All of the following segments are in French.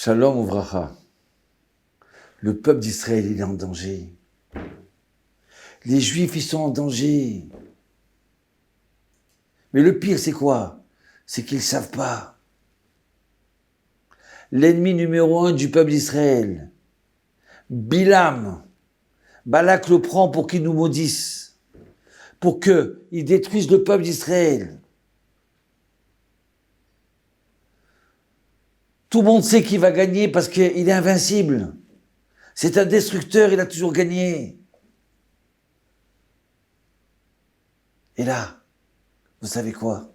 Shalom Uvracha. Le peuple d'Israël, il est en danger. Les Juifs, ils sont en danger. Mais le pire, c'est quoi? C'est qu'ils ne savent pas. L'ennemi numéro 1 du peuple d'Israël, Bilam, Balak le prend pour qu'il nous maudisse, pour qu'il détruise le peuple d'Israël. Tout le monde sait qu'il va gagner parce qu'il est invincible. C'est un destructeur, il a toujours gagné. Et là, vous savez quoi?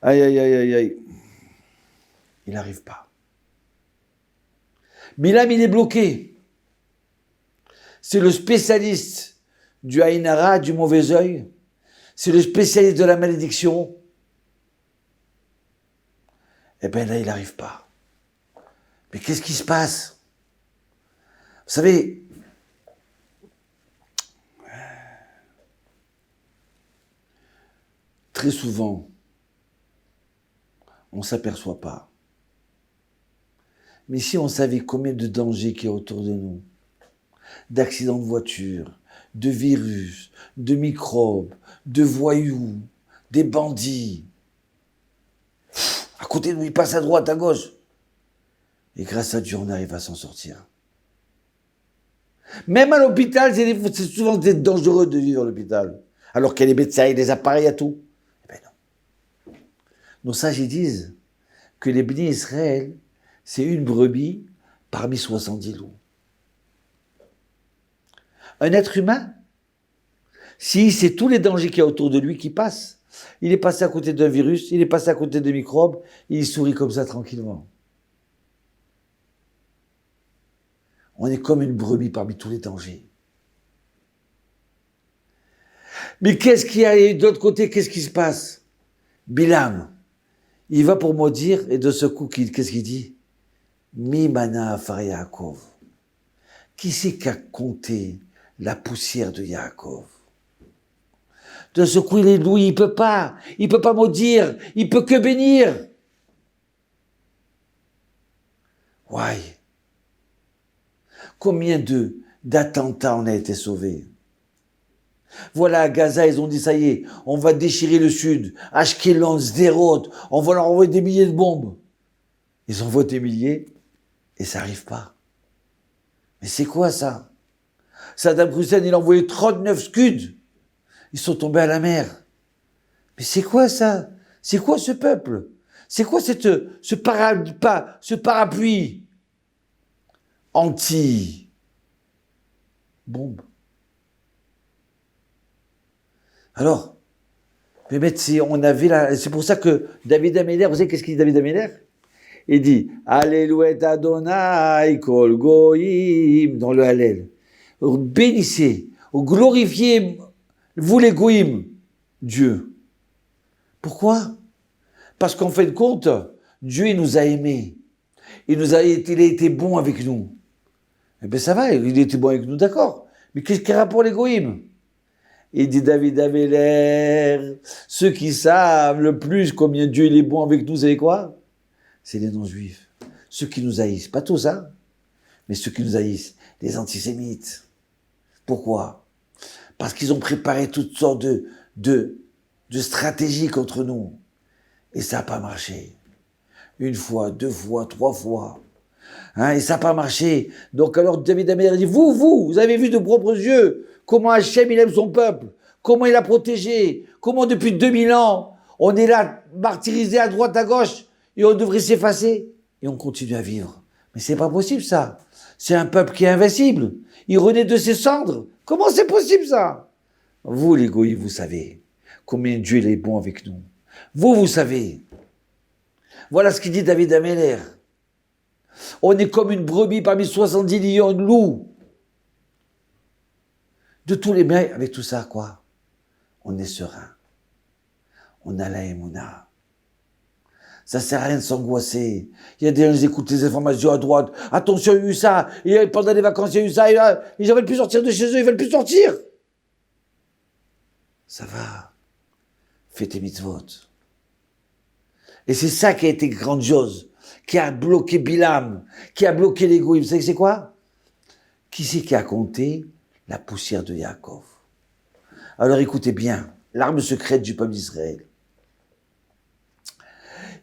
Aïe, aïe, aïe, aïe, aïe. Il n'arrive pas. Bilam, il est bloqué. C'est le spécialiste du Aïn Hara, du mauvais œil. C'est le spécialiste de la malédiction. Eh bien là, il n'arrive pas. Mais qu'est-ce qui se passe? Vous savez, très souvent, on ne s'aperçoit pas. Mais si on savait combien de dangers qu'il y a autour de nous, d'accidents de voiture, de virus, de microbes, de voyous, des bandits, à côté de nous, ils passent à droite, à gauche. Et grâce à Dieu, on arrive à s'en sortir. Même à l'hôpital, c'est souvent dangereux de vivre à l'hôpital. Alors qu'il y a les médecins, des appareils à tout. Eh bien non. Nos sages, ils disent que les bénis Israël, c'est une brebis parmi 70 loups. Un être humain, si c'est tous les dangers qu'il y a autour de lui qui passent, il est passé à côté d'un virus, il est passé à côté de microbes, il sourit comme ça tranquillement. On est comme une brebis parmi tous les dangers. Mais qu'est-ce qu'il y a de l'autre côté? Qu'est-ce qui se passe? Bilam, il va pour maudire et de ce coup, qu'est-ce qu'il dit? Mi mana afar Yaakov. Qui c'est qui a compté la poussière de Yaakov? De ce coup, il est doué, il peut pas maudire, il peut que bénir. Ouais. Combien d'attentats on a été sauvés? Voilà, à Gaza, ils ont dit, ça y est, on va déchirer le sud. Ashkelon, Sderot, on va leur envoyer des milliers de bombes. Ils envoient des milliers et ça n'arrive pas. Mais c'est quoi ça? Saddam Hussein, il a envoyé 39 Scuds. Ils sont tombés à la mer. Mais c'est quoi ça? C'est quoi ce peuple? C'est quoi ce parapluie anti-bombe? Alors, c'est pour ça que David Améler, vous savez qu'est-ce qu'il dit David Améler? Il dit, Alléluia Adonai kol goïm, dans le Hallel. Bénissez, glorifiez, vous les goïm, Dieu. Pourquoi? Parce qu'en fin de compte, Dieu, il nous a aimés. Il a été bon avec nous. Eh bien, ça va, il était bon avec nous, d'accord. Mais qu'est-ce qu'il y a pour les goïm? Il dit David Améler, ceux qui savent le plus combien Dieu il est bon avec nous, vous savez quoi? C'est les non-juifs. Ceux qui nous haïssent, pas tous, hein, mais ceux qui nous haïssent, les antisémites. Pourquoi? Parce qu'ils ont préparé toutes sortes de stratégies contre nous. Et ça n'a pas marché. Une fois, deux fois, trois fois. Hein, et ça n'a pas marché. Donc alors David Améler dit, vous avez vu de propres yeux comment Hachem il aime son peuple, comment il a protégé, comment depuis 2000 ans, on est là martyrisé à droite, à gauche, et on devrait s'effacer. Et on continue à vivre. Mais c'est pas possible ça. C'est un peuple qui est invincible. Il renaît de ses cendres. Comment c'est possible ça? Vous les goïs, vous savez combien Dieu est bon avec nous. Vous savez. Voilà ce qu'il dit David Améler. On est comme une brebis parmi 70 millions de loups. De tous les biens, avec tout ça, quoi? On est serein. On a la émouna. Ça sert à rien de s'angoisser. Il y a des gens qui écoutent les informations à droite. Attention, il y a eu ça. Et pendant les vacances, il y a eu ça. Les gens veulent plus sortir de chez eux, ils veulent plus sortir. Ça va. Fais tes mitzvot. Et c'est ça qui a été grandiose. qui a bloqué Bilam, qui a bloqué les goïms. Vous savez c'est quoi? Qui c'est qui a compté la poussière de Yaakov? Alors écoutez bien, l'arme secrète du peuple d'Israël.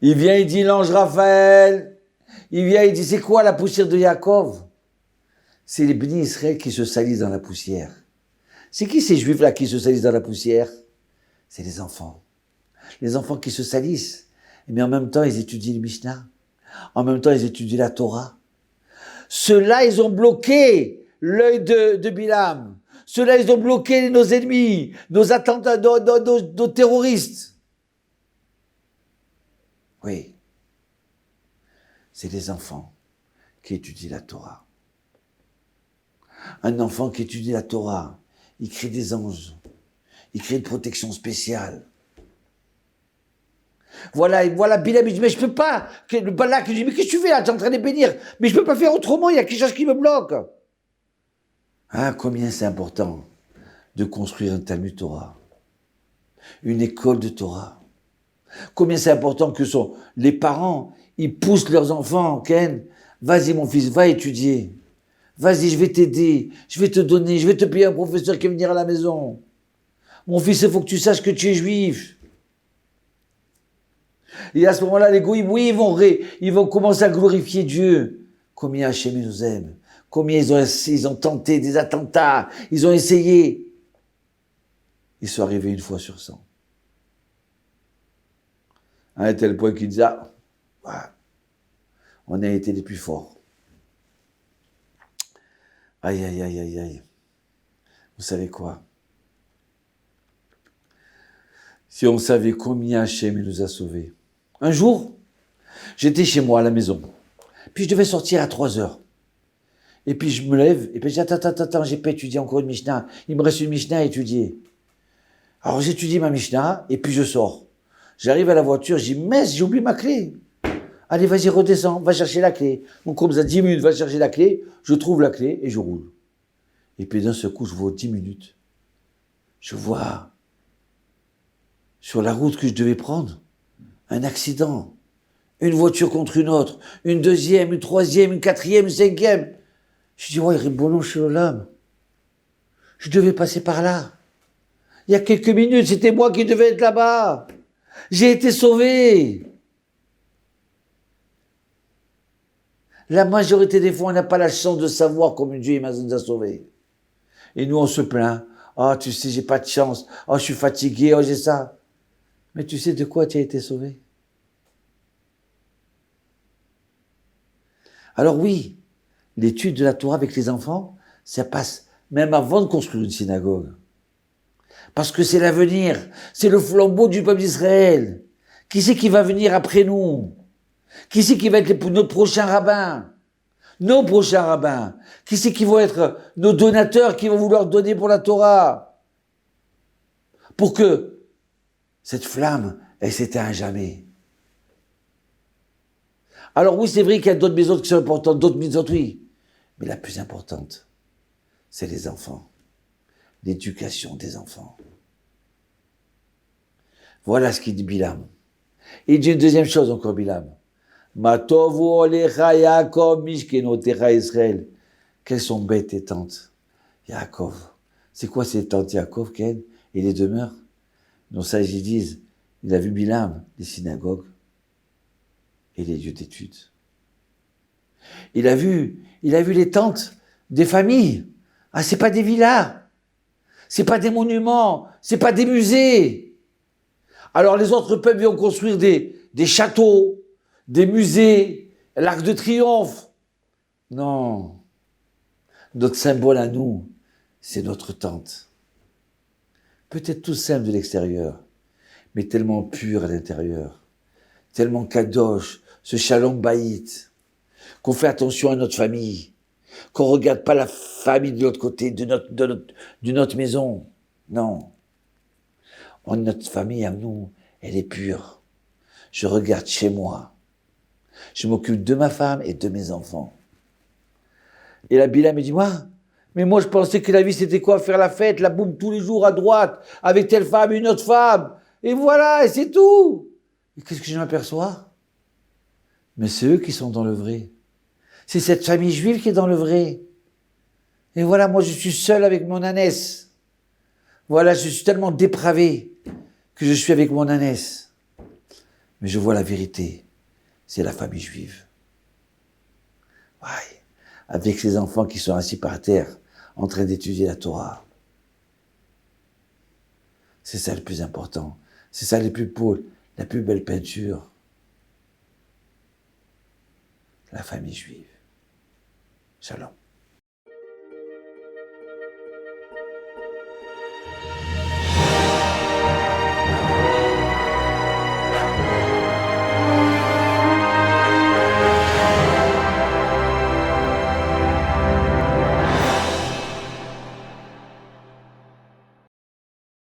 Il vient, il dit l'ange Raphaël, il vient, il dit c'est quoi la poussière de Yaakov? C'est les bénis Israël qui se salissent dans la poussière. C'est qui ces juifs-là qui se salissent dans la poussière? C'est les enfants. Les enfants qui se salissent. Mais en même temps, ils étudient le Mishnah. En même temps, ils étudient la Torah. Ceux-là, ils ont bloqué l'œil de Bilam. Ceux-là, ils ont bloqué nos ennemis, nos attentats, nos terroristes. Oui. C'est les enfants qui étudient la Torah. Un enfant qui étudie la Torah, il crée des anges. Il crée une protection spéciale. Voilà, Bilam, il dit, mais je peux pas. Le Balak, il dit, mais qu'est-ce que tu fais là? Tu es en train de les bénir. Mais je peux pas faire autrement, il y a quelque chose qui me bloque. Ah, combien c'est important de construire un Talmud Torah, une école de Torah. Combien c'est important que les parents, ils poussent leurs enfants, Ken, vas-y mon fils, va étudier. Vas-y, je vais t'aider, je vais te donner, je vais te payer un professeur qui va venir à la maison. Mon fils, il faut que tu saches que tu es juif. Et à ce moment-là, les goïms, oui, ils vont commencer à glorifier Dieu. Combien Hachem nous aime. Combien ils ont tenté des attentats. Ils ont essayé. Ils sont arrivés une fois sur 100. À un tel point qu'ils disent, ah, voilà, on a été les plus forts. Aïe, aïe, aïe, aïe, aïe. Vous savez quoi? Si on savait combien Hachem nous a sauvés. Un jour, j'étais chez moi à la maison. Puis je devais sortir à 3 heures. Et puis je me lève, et puis je dis, attends, j'ai pas étudié encore une Mishnah. Il me reste une Mishnah à étudier. Alors j'étudie ma Mishnah, et puis je sors. J'arrive à la voiture, je dis, mais j'ai oublié ma clé. Allez, vas-y, redescends, va chercher la clé. Donc comme ça, 10 minutes, va chercher la clé, je trouve la clé, et je roule. Et puis d'un seul coup, je vois 10 minutes. Je vois, sur la route que je devais prendre, un accident. Une voiture contre une autre, une deuxième, une troisième, une quatrième, une cinquième. Je dis, ouais, Ribono Shalom. Je devais passer par là. Il y a quelques minutes, c'était moi qui devais être là-bas. J'ai été sauvé. La majorité des fois, on n'a pas la chance de savoir comment Dieu nous a sauvés. Et nous, on se plaint. Ah, tu sais, j'ai pas de chance. Ah, je suis fatigué. Ah, j'ai ça. Mais tu sais de quoi tu as été sauvé? Alors oui, l'étude de la Torah avec les enfants, ça passe même avant de construire une synagogue. Parce que c'est l'avenir, c'est le flambeau du peuple d'Israël. Qui c'est qui va venir après nous? Qui c'est qui va être notre prochain rabbin? Nos prochains rabbins. Qui c'est qui vont être nos donateurs qui vont vouloir donner pour la Torah? Pour que cette flamme, elle s'éteint à jamais. Alors oui, c'est vrai qu'il y a d'autres maisons qui sont importantes, d'autres maisons, oui. Mais la plus importante, c'est les enfants. L'éducation des enfants. Voilà ce qu'il dit Bilam. Il dit une deuxième chose encore, Bilam. Matovu olecha Yaakov mishkenotecha Israël. Quelles sont bêtes tes tentes, Yaakov. C'est quoi ces tentes, Yaakov, Ken? Et les demeures? Nos sages ils disent, il a vu Bilam, les synagogues et les lieux d'études. Il a vu les tentes des familles. Ah, c'est pas des villas. C'est pas des monuments. C'est pas des musées. Alors les autres peuples vont construire des châteaux, des musées, l'Arc de Triomphe. Non. Notre symbole à nous, c'est notre tente. Peut-être tout simple de l'extérieur, mais tellement pur à l'intérieur. Tellement kadosh, ce shalom baït, qu'on fait attention à notre famille, qu'on regarde pas la famille de l'autre côté, de notre maison. Non. Notre famille à nous, elle est pure. Je regarde chez moi. Je m'occupe de ma femme et de mes enfants. Et la Bilam me dit, mais moi je pensais que la vie c'était quoi? Faire la fête, la boum tous les jours à droite, avec telle femme, une autre femme. Et voilà, et c'est tout. Et qu'est-ce que je m'aperçois? Mais c'est eux qui sont dans le vrai. C'est cette famille juive qui est dans le vrai. Et voilà, moi je suis seul avec mon ânesse. Voilà, je suis tellement dépravé que je suis avec mon ânesse. Mais je vois la vérité. C'est la famille juive. Ouais. Avec ces enfants qui sont assis par terre, en train d'étudier la Torah. C'est ça le plus important. C'est ça le plus beau, la plus belle peinture. La famille juive. Shalom.